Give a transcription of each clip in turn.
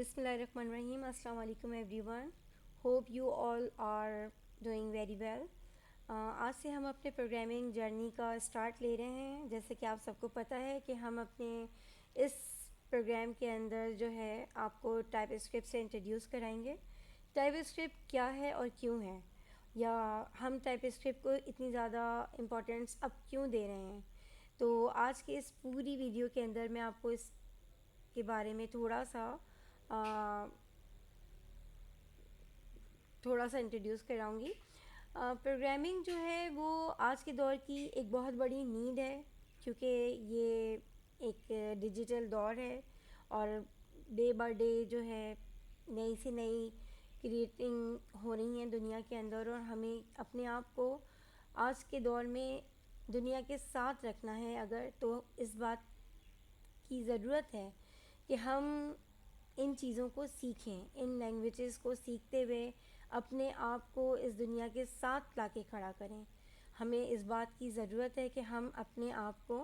Bismillahirrahmanirrahim. Assalamu alaikum everyone. Hope you all are doing very well. आज से हम अपने प्रोग्रामिंग जर्नी का स्टार्ट ले रहे हैं। जैसे कि आप सबको पता है कि हम अपने इस प्रोग्राम के अंदर जो है आपको टाइप स्क्रिप्ट से इंट्रोड्यूस कराएंगे। टाइप स्क्रिप्ट क्या है और क्यों है, या हम टाइप स्क्रिप्ट को इतनी ज़्यादा इम्पोर्टेंस अब क्यों दे रहे हैं। तो आज के इस पूरी वीडियो के अंदर मैं आपको इस के बारे में थोड़ा सा इंट्रोड्यूस कराऊंगी। प्रोग्रामिंग जो है वो आज के दौर की एक बहुत बड़ी नीड है, क्योंकि ये एक डिजिटल दौर है और डे बाय डे जो है नई से नई क्रिएटिंग हो रही हैं दुनिया के अंदर, और हमें अपने आप को आज के दौर में दुनिया के साथ रखना है अगर, तो इस बात की ज़रूरत है कि हम इन चीज़ों को सीखें, इन लैंग्वेजेस को सीखते हुए अपने आप को इस दुनिया के साथ लाके खड़ा करें। हमें इस बात की ज़रूरत है कि हम अपने आप को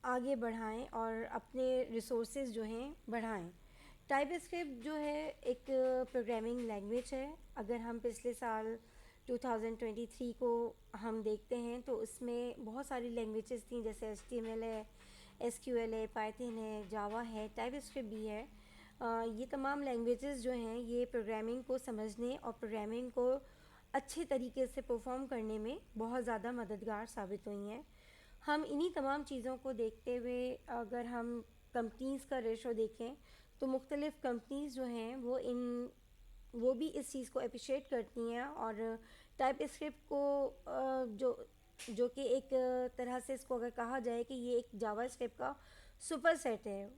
आगे बढ़ाएं और अपने रिसोर्सेज जो हैं बढ़ाएं। टाइप स्क्रिप्ट जो है एक प्रोग्रामिंग लैंग्वेज है। अगर हम पिछले साल 2023 को हम देखते हैं तो उसमें बहुत सारी लैंग्वेजेस थी, जैसे HTML है, SQL है, पाइथन है, जावा है, टाइप स्क्रिप्ट भी है। ये तमाम लैंग्वेजेस जो हैं ये प्रोग्रामिंग को समझने और प्रोग्रामिंग को अच्छे तरीके से परफॉर्म करने में बहुत ज़्यादा मददगार साबित हुई हैं। हम इन्हीं तमाम चीज़ों को देखते हुए अगर हम कंपनीज़ का रेशो देखें तो मुख्तलिफ़ कंपनीज़ जो हैं वो भी इस चीज़ को अप्रिशिएट करती हैं और टाइप स्क्रिप्ट को जो कि एक तरह से इसको अगर कहा जाए कि ये एक जावा स्क्रिप्ट का सुपर सेट है।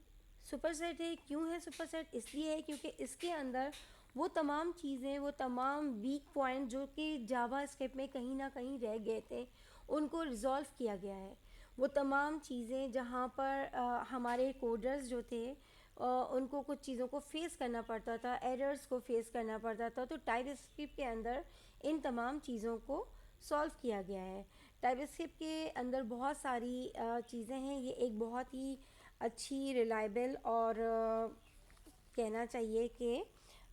सुपर सेट है, क्यों है सुपर सेट? इसलिए है क्योंकि इसके अंदर वो तमाम चीज़ें, वो तमाम वीक पॉइंट जो कि जावा स्क्रिप्ट में कहीं ना कहीं रह गए थे, उनको रिज़ॉल्व किया गया है। वो तमाम चीज़ें जहाँ पर हमारे कोडर्स जो थे उनको कुछ चीज़ों को फेस करना पड़ता था, एरर्स को फेस करना पड़ता था, तो टाइप स्क्रिप्ट के अंदर इन तमाम चीज़ों को सॉल्व किया गया है। टाइप स्क्रिप्ट के अंदर बहुत सारी चीज़ें हैं। ये एक बहुत ही अच्छी, रिलायबल और कहना चाहिए कि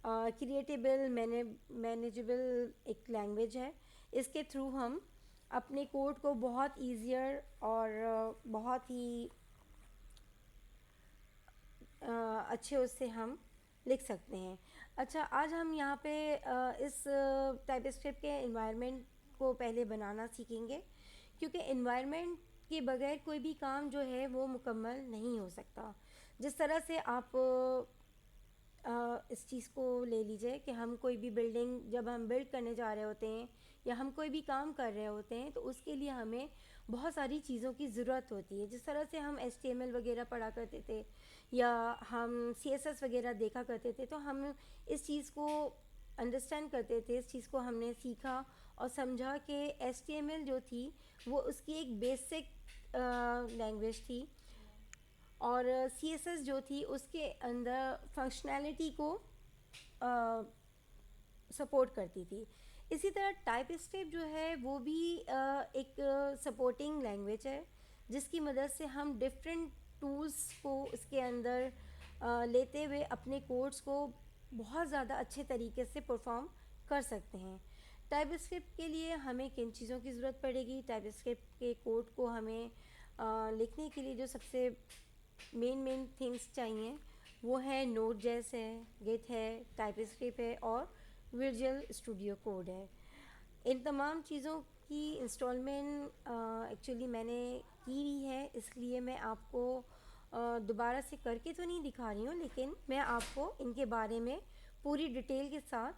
क्रिएटेबल, मैनेजेबल एक लैंग्वेज है। इसके थ्रू हम अपने कोड को बहुत ईजियर और बहुत ही अच्छे उससे हम लिख सकते हैं। अच्छा, आज हम यहाँ पे इस टाइप स्क्रिप्ट के एनवायरनमेंट को पहले बनाना सीखेंगे, क्योंकि एनवायरनमेंट के बगैर कोई भी काम जो है वो मुकम्मल नहीं हो सकता। जिस तरह से आप इस चीज़ को ले लीजिए कि हम कोई भी बिल्डिंग जब हम बिल्ड करने जा रहे होते हैं या हम कोई भी काम कर रहे होते हैं तो उसके लिए हमें बहुत सारी चीज़ों की ज़रूरत होती है। जिस तरह से हम HTML वगैरह पढ़ा करते थे या हम CSS वगैरह देखा करते थे, तो हम इस चीज़ को अंडरस्टैंड करते थे, इस चीज़ को हमने सीखा और समझा कि HTML जो थी वो उसकी एक बेसिक लैंग्वेज थी और CSS जो थी उसके अंदर फंक्शनैलिटी को सपोर्ट करती थी। इसी तरह टाइप स्क्रिप्ट जो है वो भी एक सपोर्टिंग लैंग्वेज है, जिसकी मदद से हम डिफरेंट टूल्स को उसके अंदर लेते हुए अपने कोड्स को बहुत ज़्यादा अच्छे तरीके से परफॉर्म कर सकते हैं। टाइप स्क्रिप्ट के लिए हमें किन चीज़ों की ज़रूरत पड़ेगी? टाइप स्क्रिप्ट के कोड को हमें लिखने के लिए जो सबसे मेन थिंग्स चाहिए वो है नोड.js है, गिट है, टाइप स्क्रिप्ट है और विजुअल स्टूडियो कोड है। इन तमाम चीज़ों की इंस्टॉलमेंट एक्चुअली मैंने की हुई है, इसलिए मैं आपको दोबारा से करके तो नहीं दिखा रही हूँ, लेकिन मैं आपको इनके बारे में पूरी डिटेल के साथ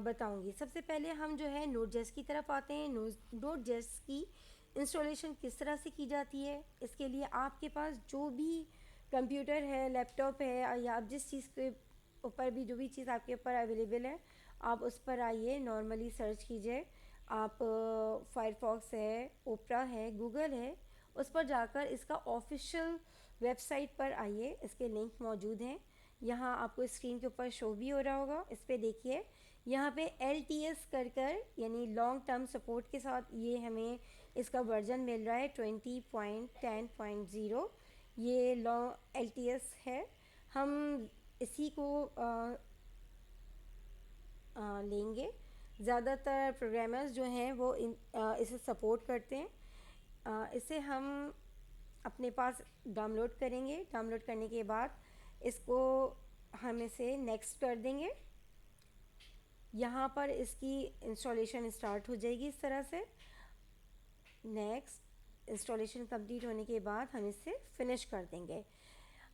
बताऊंगी। सबसे पहले हम जो है नोड.js की तरफ आते हैं। नोड.js की इंस्टॉलेशन किस तरह से की जाती है? इसके लिए आपके पास जो भी कंप्यूटर है, लैपटॉप है या आप जिस चीज़ के ऊपर भी, जो भी चीज़ आपके ऊपर अवेलेबल है, आप उस पर आइए, नॉर्मली सर्च कीजिए। आप फायरफॉक्स है, ओपरा है, गूगल है, उस पर जाकर इसका ऑफिशियल वेबसाइट पर आइए। इसके लिंक मौजूद हैं, यहाँ आपको स्क्रीन के ऊपर शो भी हो रहा होगा। इस पर देखिए, यहाँ पे LTS कर यानी लॉन्ग टर्म सपोर्ट के साथ ये हमें इसका वर्जन मिल रहा है 20.10.0। ये LTS है। हम इसी को लेंगे। ज़्यादातर प्रोग्रामर्स जो हैं वो इसे सपोर्ट करते हैं। इसे हम अपने पास डाउनलोड करेंगे। डाउनलोड करने के बाद इसको हम इसे नेक्स्ट कर देंगे। यहाँ पर इसकी इंस्टॉलेशन स्टार्ट हो जाएगी इस तरह से। नेक्स्ट, इंस्टॉलेशन कंप्लीट होने के बाद हम इसे फिनिश कर देंगे।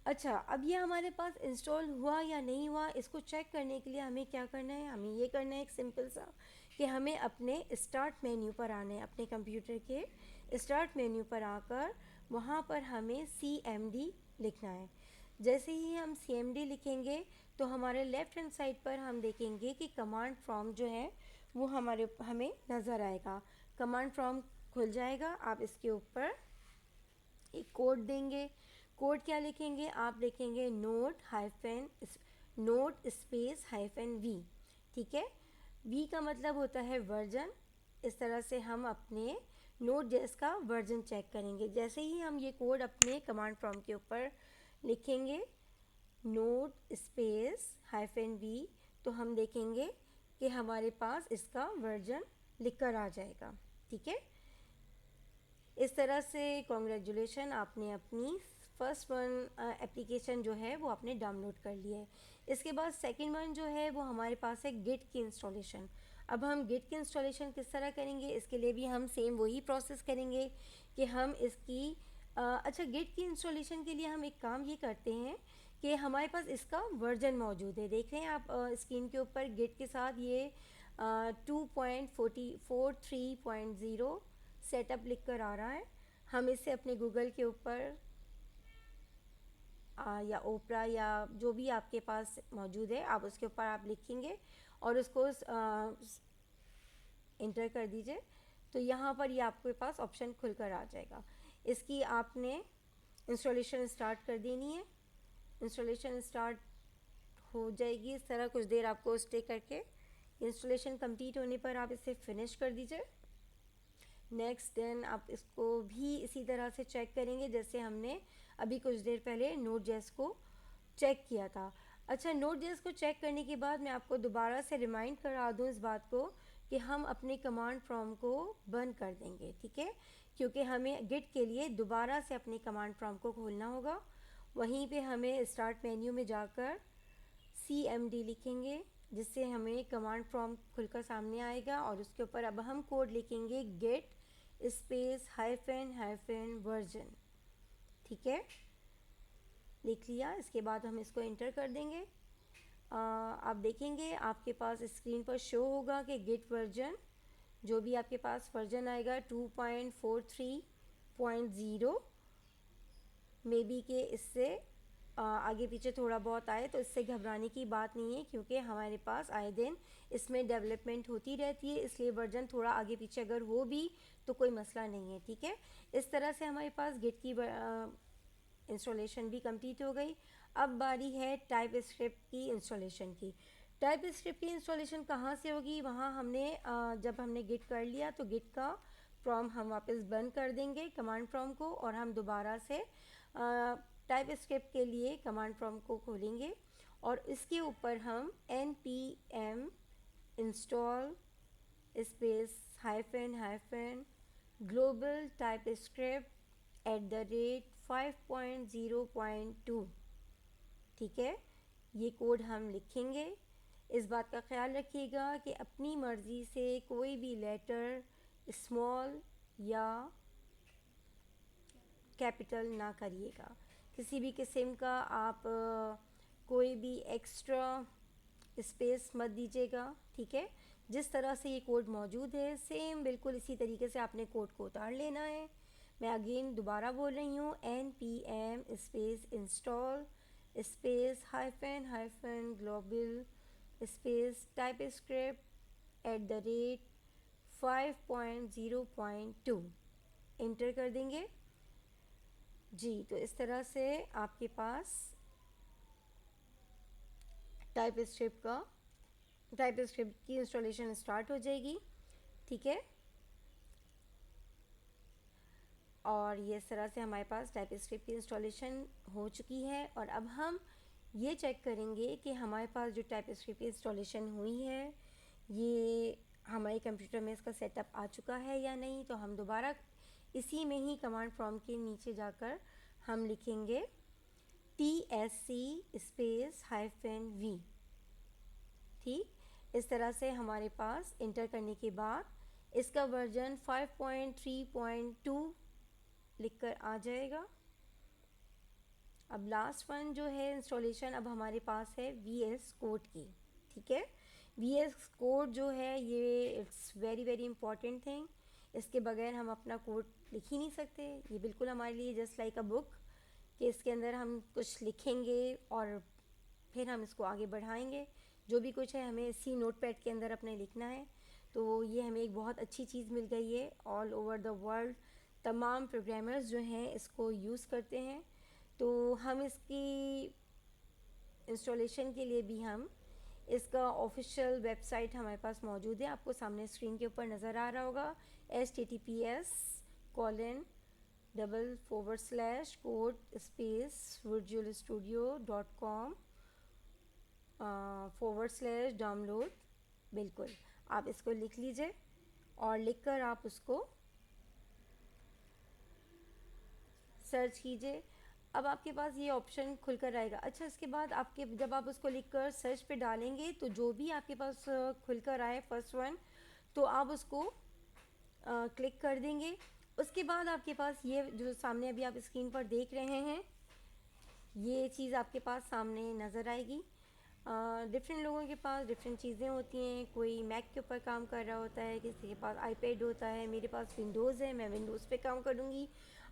अच्छा, अब ये हमारे पास इंस्टॉल हुआ या नहीं हुआ, इसको चेक करने के लिए हमें क्या करना है, हमें ये करना है एक सिंपल सा कि हमें अपने स्टार्ट मेन्यू पर आना है। अपने कंप्यूटर के स्टार्ट मेन्यू पर आकर वहाँ पर हमें CMD लिखना है। जैसे ही हम CMD लिखेंगे तो हमारे लेफ़्ट हैंड साइड पर हम देखेंगे कि कमांड प्रॉम्प्ट जो है वो हमें नज़र आएगा। कमांड प्रॉम्प्ट खुल जाएगा। आप इसके ऊपर एक कोड देंगे। कोड क्या लिखेंगे, आप लिखेंगे नोट स्पेस -V। ठीक है, V का मतलब होता है वर्जन। इस तरह से हम अपने Node.js का वर्जन चेक करेंगे। जैसे ही हम ये कोड अपने कमांड प्रॉम्प्ट के ऊपर लिखेंगे नोट स्पेस -V, तो हम देखेंगे कि हमारे पास इसका वर्जन लिखकर आ जाएगा। ठीक है, इस तरह से कॉन्ग्रेचुलेशन, आपने अपनी फर्स्ट वन एप्लीकेशन जो है वो आपने डाउनलोड कर लिया है। इसके बाद सेकंड वन जो है वो हमारे पास है गिट की इंस्टॉलेशन। अब हम गिट की इंस्टॉलेशन किस तरह करेंगे, इसके लिए भी हम सेम वही प्रोसेस करेंगे कि हम इसकी अच्छा, गिट की इंस्टॉलेशन के लिए हम एक काम ये करते हैं कि हमारे पास इसका वर्जन मौजूद है। देख रहे हैं आप स्क्रीन के ऊपर गिट के साथ ये 2.43.0 सेटअप लिख कर आ रहा है। हम इसे अपने गूगल के ऊपर या ओपरा या जो भी आपके पास मौजूद है आप उसके ऊपर आप लिखेंगे और उसको इंटर कर दीजिए। तो यहाँ पर ये आपके पास ऑप्शन खुल कर आ जाएगा। इसकी आपने इंस्टॉलेशन स्टार्ट कर देनी है। इंस्टॉलेशन स्टार्ट हो जाएगी इस तरह, कुछ देर आपको स्टे करके। इंस्टॉलेशन कंप्लीट होने पर आप इसे फिनिश कर दीजिए। नेक्स्ट, देन आप इसको भी इसी तरह से चेक करेंगे जैसे हमने अभी कुछ देर पहले Node.js को चेक किया था। अच्छा, Node.js को चेक करने के बाद मैं आपको दोबारा से रिमाइंड करा दूं इस बात को कि हम अपने कमांड प्रॉम्प्ट को बंद कर देंगे। ठीक है, क्योंकि हमें गिट के लिए दोबारा से अपने कमांड प्रॉम्प्ट को खोलना होगा। वहीं पे हमें स्टार्ट मेन्यू में जाकर CMD लिखेंगे जिससे हमें कमांड प्रॉम्प्ट खुलकर सामने आएगा और उसके ऊपर अब हम कोड लिखेंगे गेट स्पेस -, वर्जन। ठीक है, लिख लिया। इसके बाद हम इसको इंटर कर देंगे। आप देखेंगे आपके पास स्क्रीन पर शो होगा कि गिट वर्जन, जो भी आपके पास वर्जन आएगा 2.43.0, मे बी के इससे आगे पीछे थोड़ा बहुत आए तो इससे घबराने की बात नहीं है, क्योंकि हमारे पास आए दिन इसमें डेवलपमेंट होती रहती है, इसलिए वर्जन थोड़ा आगे पीछे अगर हो भी तो कोई मसला नहीं है। ठीक है, इस तरह से हमारे पास गिट की इंस्टॉलेशन भी कंप्लीट हो गई। अब बारी है टाइप स्क्रिप्ट की इंस्टॉलेशन की। टाइप स्क्रिप्ट की इंस्टॉलेशन कहाँ से होगी, वहाँ हमने जब हमने गिट कर लिया तो गिट का प्रॉम्प्ट हम वापस बंद कर देंगे कमांड प्रॉम्प्ट को, और हम दोबारा से टाइप स्क्रिप्ट के लिए कमांड प्रॉम्प्ट को खोलेंगे और इसके ऊपर हम npm install space -global type script @5.0.2, ठीक है, ये कोड हम लिखेंगे। इस बात का ख्याल रखिएगा कि अपनी मर्ज़ी से कोई भी लेटर स्मॉल या कैपिटल ना करिएगा। किसी भी किस्म का आप कोई भी एक्स्ट्रा स्पेस मत दीजिएगा। ठीक है, जिस तरह से ये कोड मौजूद है सेम बिल्कुल इसी तरीके से आपने कोड को उतार लेना है। मैं अगेन दोबारा बोल रही हूँ, npm space install space -, space type script @5.0.2 inter कर देंगे जी। तो इस तरह से आपके पास टाइप स्क्रिप्ट की इंस्टॉलेशन स्टार्ट हो जाएगी। ठीक है, और ये इस तरह से हमारे पास टाइप स्क्रिप्ट की इंस्टॉलेशन हो चुकी है। और अब हम ये चेक करेंगे कि हमारे पास जो टाइपस्क्रिप्ट इंस्टॉलेशन हुई है ये हमारे कंप्यूटर में इसका सेटअप आ चुका है या नहीं। तो हम दोबारा इसी में ही कमांड प्रॉम्प्ट के नीचे जाकर हम लिखेंगे TSC स्पेस -V। ठीक, इस तरह से हमारे पास इंटर करने के बाद इसका वर्जन 5.3.2 लिखकर आ जाएगा। अब लास्ट वन जो है इंस्टॉलेशन अब हमारे पास है VS कोड की। ठीक है, VS कोड जो है ये it's very very important thing. इसके बगैर हम अपना कोड लिख ही नहीं सकते। ये बिल्कुल हमारे लिए जस्ट लाइक अ बुक कि इसके अंदर हम कुछ लिखेंगे और फिर हम इसको आगे बढ़ाएंगे। जो भी कुछ है हमें इसी नोटपैड के अंदर अपने लिखना है। तो ये हमें एक बहुत अच्छी चीज़ मिल गई है। ऑल ओवर द वर्ल्ड तमाम प्रोग्रामर्स जो हैं इसको यूज़ करते हैं। तो हम इसकी इंस्टॉलेशन के लिए भी हम इसका ऑफिशियल वेबसाइट हमारे पास मौजूद है, आपको सामने स्क्रीन के ऊपर नज़र आ रहा होगा https://virtualstudio.com/download। बिल्कुल, आप इसको लिख लीजिए और लिखकर आप उसको सर्च कीजिए। अब आपके पास ये ऑप्शन खुलकर आएगा। अच्छा, इसके बाद आपके जब आप उसको लिखकर सर्च पे डालेंगे तो जो भी आपके पास खुलकर आए फर्स्ट वन, तो आप उसको क्लिक कर देंगे। उसके बाद आपके पास ये जो सामने अभी आप स्क्रीन पर देख रहे हैं ये चीज़ आपके पास सामने नज़र आएगी। डिफरेंट लोगों के पास डिफरेंट चीज़ें होती हैं। कोई मैक के ऊपर काम कर रहा होता है, किसी के पास आईपैड होता है, मेरे पास विंडोज़ है, मैं विंडोज़ पे काम करूँगी।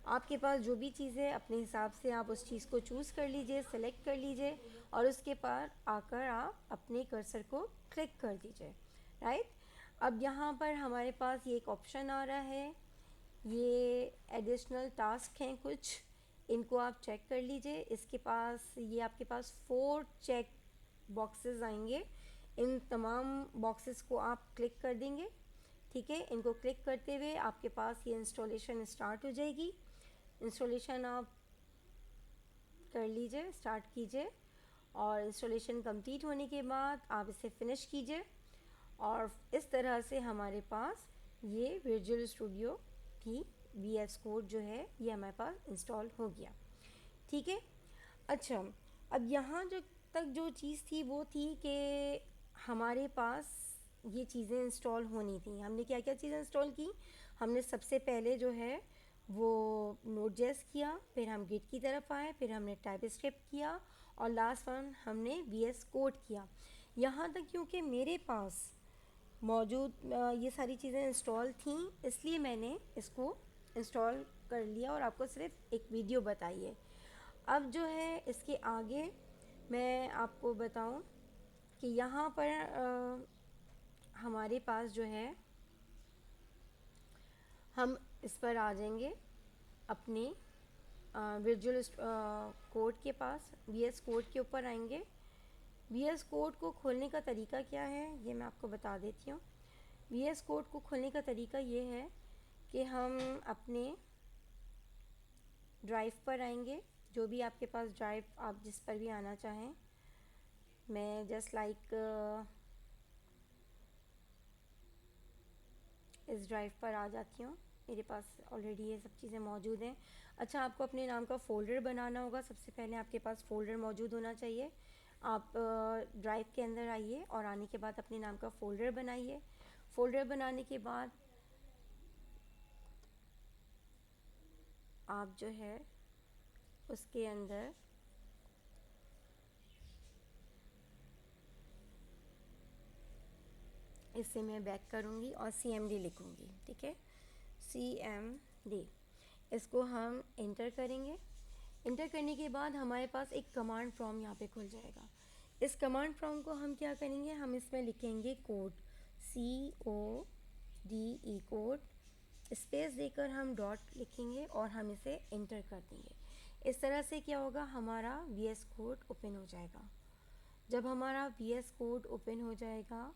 आपके पास जो भी चीज़ है अपने हिसाब से आप उस चीज़ को चूज़ कर लीजिए, सेलेक्ट कर लीजिए और उसके पार आकर आप अपने कर्सर को क्लिक कर दीजिए। राइट, अब यहाँ पर हमारे पास ये एक ऑप्शन आ रहा है, ये एडिशनल टास्क हैं कुछ, इनको आप चेक कर लीजिए। इसके पास ये आपके पास 4 चेक बॉक्सेस आएंगे। इन तमाम बॉक्सेस को आप क्लिक कर देंगे। ठीक है, इनको क्लिक करते हुए आपके पास ये इंस्टॉलेशन स्टार्ट हो जाएगी। इंस्टॉलेशन आप कर लीजिए, स्टार्ट कीजिए और इंस्टॉलेशन कंप्लीट होने के बाद आप इसे फिनिश कीजिए और इस तरह से हमारे पास ये विजुअल स्टूडियो भी VS कोड जो है ये हमारे पास इंस्टॉल हो गया। ठीक है, अच्छा, अब यहाँ जो तक जो चीज़ थी वो थी कि हमारे पास ये चीज़ें इंस्टॉल होनी थी। हमने क्या क्या चीज़ें इंस्टॉल की? हमने सबसे पहले जो है वो Node.js किया, फिर हम गिट की तरफ आए, फिर हमने टाइपस्क्रिप्ट किया और लास्ट वन हमने VS कोड किया। यहाँ तक क्योंकि मेरे पास मौजूद ये सारी चीज़ें इंस्टॉल थी इसलिए मैंने इसको इंस्टॉल कर लिया और आपको सिर्फ एक वीडियो बताई है। अब जो है इसके आगे मैं आपको बताऊं कि यहाँ पर हमारे पास जो है हम इस पर आ जाएंगे अपने विजुअल कोड के पास, VS कोड के ऊपर आएंगे। VS कोड को खोलने का तरीका क्या है ये मैं आपको बता देती हूँ। VS कोड को खोलने का तरीका ये है कि हम अपने ड्राइव पर आएंगे, जो भी आपके पास ड्राइव आप जिस पर भी आना चाहें। मैं जस्ट लाइक इस ड्राइव पर आ जाती हूँ, मेरे पास ऑलरेडी ये सब चीज़ें मौजूद हैं। अच्छा, आपको अपने नाम का फ़ोल्डर बनाना होगा। सबसे पहले आपके पास फ़ोल्डर मौजूद होना चाहिए। आप ड्राइव के अंदर आइए और आने के बाद अपने नाम का फ़ोल्डर बनाइए। फ़ोल्डर बनाने के बाद आप जो है उसके अंदर इसे मैं बैक करूँगी और CMD लिखूँगी। ठीक है, CMD, इसको हम इंटर करेंगे। इंटर करने के बाद हमारे पास एक कमांड प्रॉम्प्ट यहाँ पे खुल जाएगा। इस कमांड प्रॉम्प्ट को हम क्या करेंगे, हम इसमें लिखेंगे कोड, CODE कोड, स्पेस देकर हम डॉट लिखेंगे और हम इसे इंटर कर देंगे। इस तरह से क्या होगा, हमारा VS कोड ओपन हो जाएगा। जब हमारा VS कोड ओपन हो जाएगा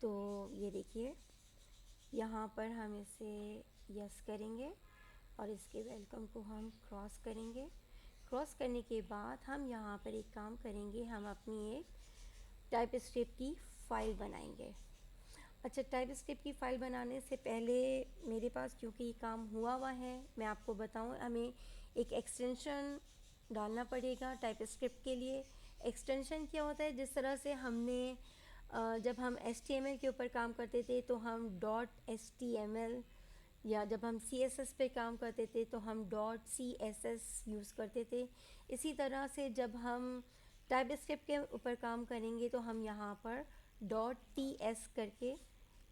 तो ये देखिए यहाँ पर हम इसे यस करेंगे और इसके वेलकम को हम क्रॉस करेंगे। क्रॉस करने के बाद हम यहाँ पर एक काम करेंगे, हम अपनी एक टाइप स्क्रिप्ट की फ़ाइल बनाएंगे। अच्छा, टाइप स्क्रिप्ट की फ़ाइल बनाने से पहले मेरे पास क्योंकि ये काम हुआ हुआ है, मैं आपको बताऊं, हमें एक एक्सटेंशन डालना पड़ेगा टाइप स्क्रिप्ट के लिए। एक्सटेंशन क्या होता है, जिस तरह से हमने जब हम HTML के ऊपर काम करते थे तो हम .html, या जब हम CSS पे काम करते थे तो हम .css यूज़ करते थे। इसी तरह से जब हम टाइप स्क्रिप्ट के ऊपर काम करेंगे तो हम यहाँ पर .ts करके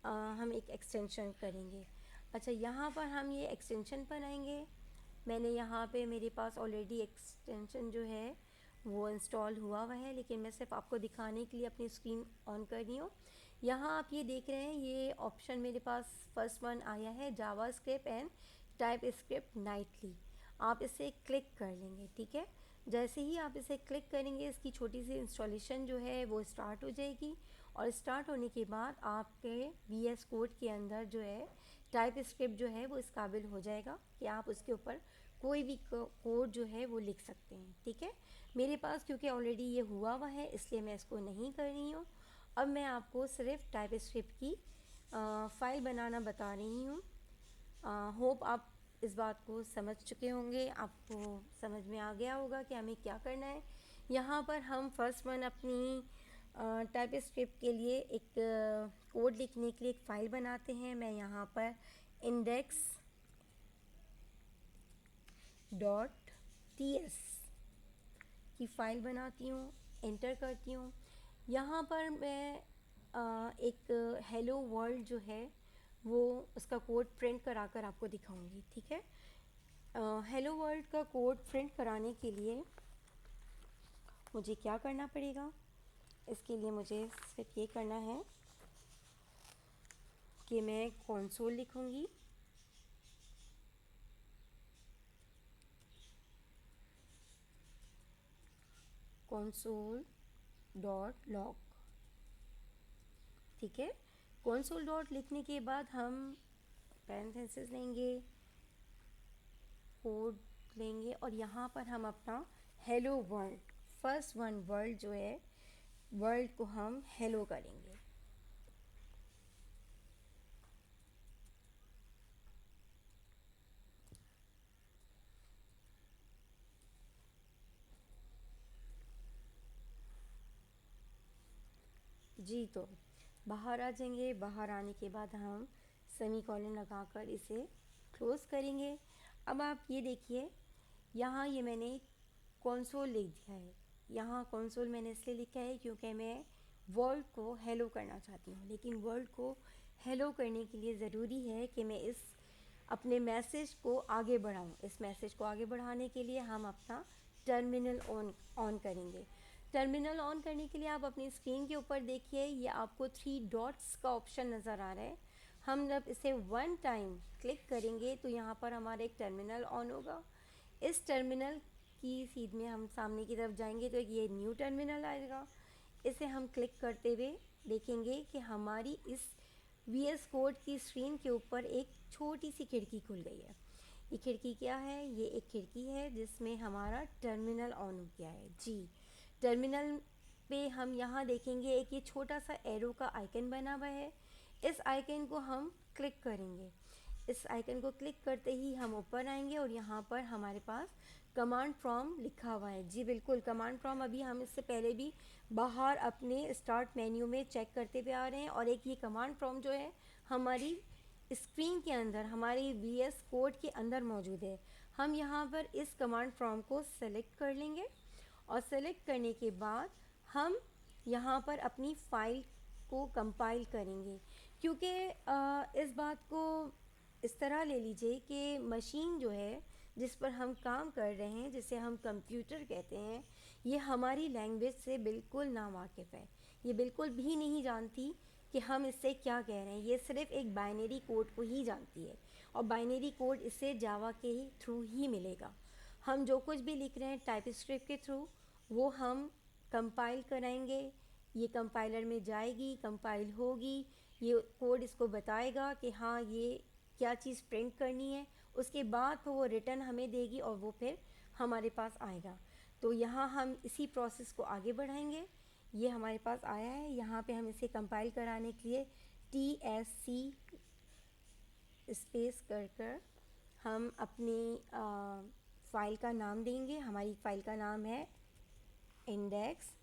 हम एक एक्सटेंशन करेंगे। अच्छा, यहाँ पर हम ये एक्सटेंशन बनाएंगे। मैंने यहाँ पे मेरे पास ऑलरेडी एक्सटेंशन जो है वो इंस्टॉल हुआ हुआ है, लेकिन मैं सिर्फ आपको दिखाने के लिए अपनी स्क्रीन ऑन कर रही हूँ। यहाँ आप ये देख रहे हैं, ये ऑप्शन मेरे पास फर्स्ट वन आया है, JavaScript and type script Knightley. आप इसे क्लिक कर लेंगे, ठीक है। जैसे ही आप इसे क्लिक करेंगे, इसकी छोटी सी इंस्टॉलेशन जो है वो स्टार्ट हो जाएगी, और स्टार्ट होने के बाद आपके VS कोड के अंदर जो है टाइप स्क्रिप्ट जो है वो इस काबिल हो जाएगा कि आप उसके ऊपर कोई भी कोड जो है वो लिख सकते हैं, ठीक है। मेरे पास क्योंकि ऑलरेडी ये हुआ हुआ है इसलिए मैं इसको नहीं कर रही हूँ। अब मैं आपको सिर्फ टाइप स्क्रिप्ट की फ़ाइल बनाना बता रही हूँ। होप आप इस बात को समझ चुके होंगे, आपको समझ में आ गया होगा कि हमें क्या करना है। यहाँ पर हम फर्स्ट वन अपनी टाइप स्क्रिप्ट के लिए एक कोड लिखने के लिए एक फ़ाइल बनाते हैं। मैं यहाँ पर index.ts की फ़ाइल बनाती हूँ, एंटर करती हूँ। यहाँ पर मैं एक हेलो वर्ल्ड जो है वो उसका कोड प्रिंट करा कर आपको दिखाऊंगी, ठीक है। हेलो वर्ल्ड का कोड प्रिंट कराने के लिए मुझे क्या करना पड़ेगा, इसके लिए मुझे सिर्फ ये करना है कि मैं कंसोल लिखूंगी, console.log, ठीक है। console डॉट लिखने के बाद हम पैरेंथेसिस लेंगे, कोड लेंगे, और यहाँ पर हम अपना hello world, first one world जो है, वर्ल्ड को हम हेलो करेंगे। जी, तो बाहर आ जाएंगे। बाहर आने के बाद हम सेमी कॉलन लगाकर इसे क्लोज़ करेंगे। अब आप ये देखिए, यहाँ ये मैंने कंसोल लिख दिया है। यहाँ कंसोल मैंने इसलिए लिखा है क्योंकि मैं वर्ल्ड को हेलो करना चाहती हूँ, लेकिन वर्ल्ड को हेलो करने के लिए ज़रूरी है कि मैं इस अपने मैसेज को आगे बढ़ाऊँ। इस मैसेज को आगे बढ़ाने के लिए हम अपना टर्मिनल ऑन करेंगे। टर्मिनल ऑन करने के लिए आप अपनी स्क्रीन के ऊपर देखिए, ये आपको 3 डॉट्स का ऑप्शन नज़र आ रहा है। हम जब इसे 1 टाइम क्लिक करेंगे तो यहाँ पर हमारा एक टर्मिनल ऑन होगा। इस टर्मिनल की सीध में हम सामने की तरफ जाएंगे तो ये न्यू टर्मिनल आएगा। इसे हम क्लिक करते हुए देखेंगे कि हमारी इस VS कोड की स्क्रीन के ऊपर एक छोटी सी खिड़की खुल गई है। ये खिड़की क्या है? ये एक खिड़की है जिसमें हमारा टर्मिनल ऑन हो गया है। जी, टर्मिनल पे हम यहाँ देखेंगे एक ये छोटा सा एरो का आइकन बना हुआ है। इस आइकन को हम क्लिक करेंगे। इस आइकन को क्लिक करते ही हम ऊपर आएंगे और यहाँ पर हमारे पास कमांड प्रॉम्प्ट लिखा हुआ है। जी बिल्कुल, कमांड प्रॉम्प्ट अभी हम इससे पहले भी बाहर अपने स्टार्ट मेन्यू में चेक करते हुए आ रहे हैं, और एक ये कमांड प्रॉम्प्ट जो है हमारी स्क्रीन के अंदर, हमारे VS कोड के अंदर मौजूद है। हम यहाँ पर इस कमांड प्रॉम्प्ट को सेलेक्ट कर लेंगे, और सेलेक्ट करने के बाद हम यहाँ पर अपनी फ़ाइल को कंपाइल करेंगे। क्योंकि इस बात को इस तरह ले लीजिए कि मशीन जो है जिस पर हम काम कर रहे हैं, जिसे हम कंप्यूटर कहते हैं, ये हमारी लैंग्वेज से बिल्कुल नावाकिफ़ है। ये बिल्कुल भी नहीं जानती कि हम इससे क्या कह रहे हैं। ये सिर्फ एक बाइनरी कोड को ही जानती है, और बाइनरी कोड इससे जावा के ही थ्रू ही मिलेगा। हम जो कुछ भी लिख रहे हैं टाइप स्क्रिप्ट के थ्रू, वो हम कंपाइल कराएंगे। ये कंपाइलर में जाएगी, कंपाइल होगी, ये कोड इसको बताएगा कि हाँ ये क्या चीज़ प्रिंट करनी है। उसके बाद तो वो रिटर्न हमें देगी, और वो फिर हमारे पास आएगा। तो यहाँ हम इसी प्रोसेस को आगे बढ़ाएंगे। ये हमारे पास आया है, यहाँ पे हम इसे कंपाइल कराने के लिए TSC स्पेस कर हम अपनी फ़ाइल का नाम देंगे। हमारी फ़ाइल का नाम है index.ts,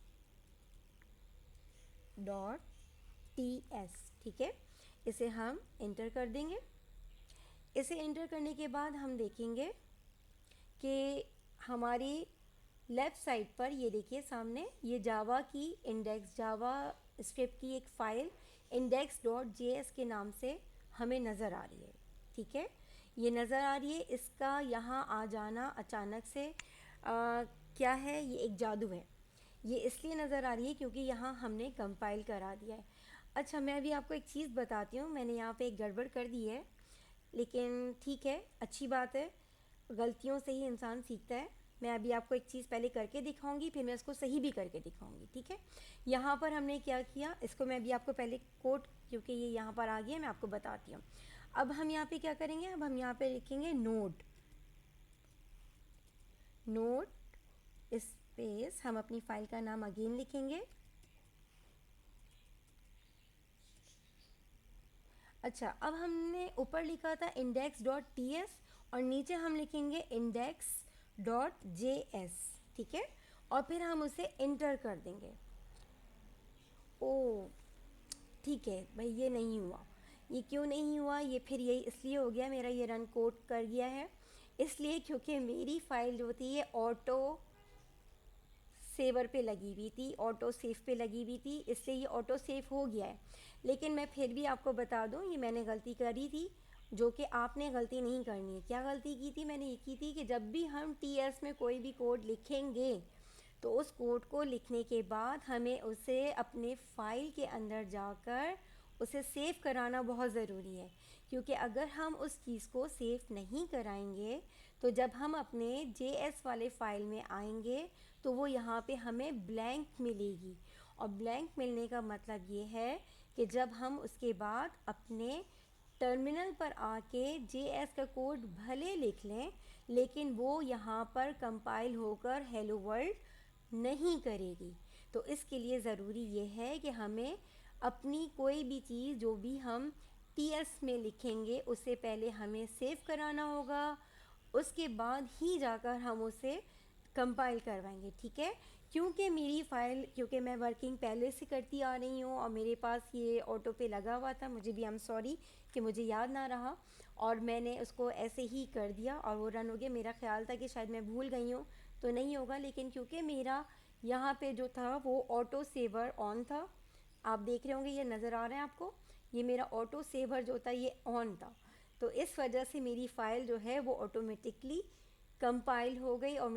ठीक है। इसे हम इंटर कर देंगे। इसे इंटर करने के बाद हम देखेंगे कि हमारी लेफ़्ट साइड पर ये देखिए सामने ये जावा की इंडेक्स जावा स्क्रिप्ट की एक फ़ाइल index.js के नाम से हमें नज़र आ रही है, ठीक है। ये नज़र आ रही है। इसका यहाँ आ जाना अचानक से क्या है, ये एक जादू है। ये इसलिए नज़र आ रही है क्योंकि यहाँ हमने कंपाइल करा दिया है। अच्छा, मैं अभी आपको एक चीज़ बताती हूँ। मैंने यहाँ पे एक गड़बड़ कर दी है, लेकिन ठीक है, अच्छी बात है, गलतियों से ही इंसान सीखता है। मैं अभी आपको एक चीज़ पहले करके दिखाऊंगी, फिर मैं इसको सही भी करके दिखाऊंगी, ठीक है। यहाँ पर हमने क्या किया, इसको मैं अभी आपको पहले कोड, क्योंकि ये यहाँ पर आ गया, मैं आपको बताती हूँ। अब हम यहाँ पे क्या करेंगे, अब हम यहाँ पे लिखेंगे नोड स्पेस, हम अपनी फ़ाइल का नाम अगेन लिखेंगे। अच्छा, अब हमने ऊपर लिखा था index.ts और नीचे हम लिखेंगे index.js, ठीक है। और फिर हम उसे इंटर कर देंगे। ओ, ठीक है भाई, ये नहीं हुआ। ये क्यों नहीं हुआ, ये फिर यही इसलिए हो गया, मेरा ये रन कोड कर गया है इसलिए क्योंकि मेरी फ़ाइल जो थी ये ऑटो सेवर पे लगी हुई थी, ऑटो सेव पे लगी हुई थी, इसलिए ये ऑटो सेव हो गया है। लेकिन मैं फिर भी आपको बता दूं, ये मैंने गलती करी थी जो कि आपने गलती नहीं करनी है। क्या गलती की थी, मैंने ये की थी कि जब भी हम TS में कोई भी कोड लिखेंगे तो उस कोड को लिखने के बाद हमें उसे अपने फ़ाइल के अंदर जाकर उसे सेव कराना बहुत ज़रूरी है। क्योंकि अगर हम उस चीज़ को सेव नहीं कराएंगे तो जब हम अपने JS वाले फ़ाइल में आएंगे तो वो यहाँ पे हमें ब्लैंक मिलेगी। और ब्लैंक मिलने का मतलब ये है कि जब हम उसके बाद अपने टर्मिनल पर आके JS का कोड भले लिख लें, लेकिन वो यहाँ पर कंपाइल होकर हेलो वर्ल्ड नहीं करेगी। तो इसके लिए ज़रूरी ये है कि हमें अपनी कोई भी चीज़ जो भी हम TS में लिखेंगे उसे पहले हमें सेव कराना होगा, उसके बाद ही जाकर हम उसे कंपाइल करवाएंगे, ठीक है। क्योंकि मेरी फ़ाइल, क्योंकि मैं वर्किंग पहले से करती आ रही हूँ और मेरे पास ये ऑटो पे लगा हुआ था, मुझे भी आई एम सॉरी कि मुझे याद ना रहा और मैंने उसको ऐसे ही कर दिया और वो रन हो गया। मेरा ख्याल था कि शायद मैं भूल गई हूँ तो नहीं होगा, लेकिन क्योंकि मेरा यहाँ पे जो था वो ऑटो सेवर ऑन था, आप देख रहे होंगे, ये नज़र आ रहा है आपको, ये मेरा ऑटो सेवर जो था ये ऑन था। तो इस वजह से मेरी फ़ाइल जो है वो ऑटोमेटिकली कंपाइल हो गई और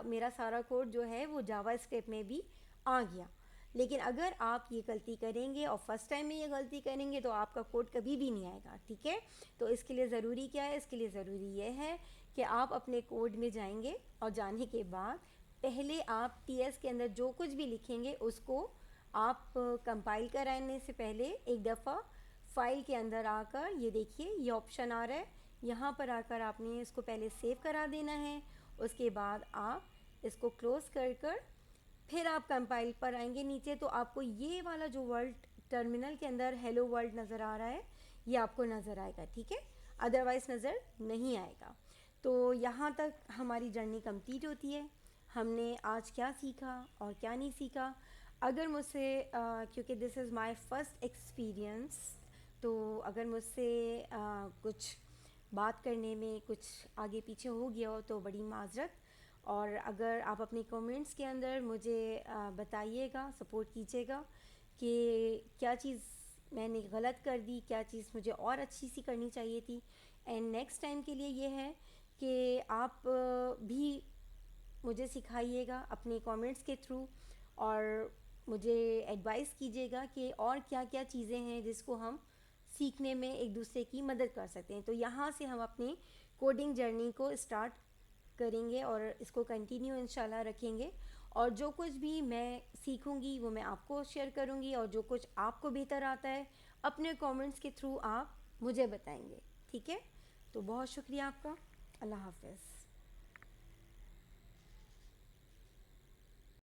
मेरा सारा कोड जो है वो जावा स्क्रिप्ट में भी आ गया। लेकिन अगर आप ये गलती करेंगे और फर्स्ट टाइम में ये गलती करेंगे तो आपका कोड कभी भी नहीं आएगा, ठीक है। तो इसके लिए ज़रूरी क्या है, इसके लिए ज़रूरी ये है कि आप अपने कोड में जाएंगे और जाने के बाद पहले आप TS के अंदर जो कुछ भी लिखेंगे उसको आप कंपाइल कराने से पहले एक दफ़ा फ़ाइल के अंदर आकर, ये देखिए ये ऑप्शन आ रहा है, यहाँ पर आकर आपने इसको पहले सेव करा देना है। उसके बाद आप इसको क्लोज़ कर फिर आप कंपाइल पर आएंगे नीचे तो आपको ये वाला जो वर्ल्ड टर्मिनल के अंदर हेलो वर्ल्ड नज़र आ रहा है ये आपको नज़र आएगा, ठीक है। अदरवाइज़ नज़र नहीं आएगा। तो यहाँ तक हमारी जर्नी कंप्लीट होती है। हमने आज क्या सीखा और क्या नहीं सीखा। अगर मुझसे क्योंकि this is my first experience, तो अगर मुझसे कुछ बात करने में कुछ आगे पीछे हो गया हो तो बड़ी माज़रत। और अगर आप अपने कमेंट्स के अंदर मुझे बताइएगा, सपोर्ट कीजिएगा कि क्या चीज़ मैंने गलत कर दी, क्या चीज़ मुझे और अच्छी सी करनी चाहिए थी। एंड नेक्स्ट टाइम के लिए ये है कि आप भी मुझे सिखाइएगा अपने कमेंट्स के थ्रू और मुझे एडवाइस कीजिएगा कि और क्या क्या चीज़ें हैं जिसको हम सीखने में एक दूसरे की मदद कर सकते हैं। तो यहाँ से हम अपनी कोडिंग जर्नी को स्टार्ट करेंगे और इसको कंटिन्यू इंशाल्लाह रखेंगे। और जो कुछ भी मैं सीखूंगी वो मैं आपको शेयर करूंगी और जो कुछ आपको बेहतर आता है अपने कमेंट्स के थ्रू आप मुझे बताएंगे, ठीक है। तो बहुत शुक्रिया आपका। अल्लाह हाफ़िज़।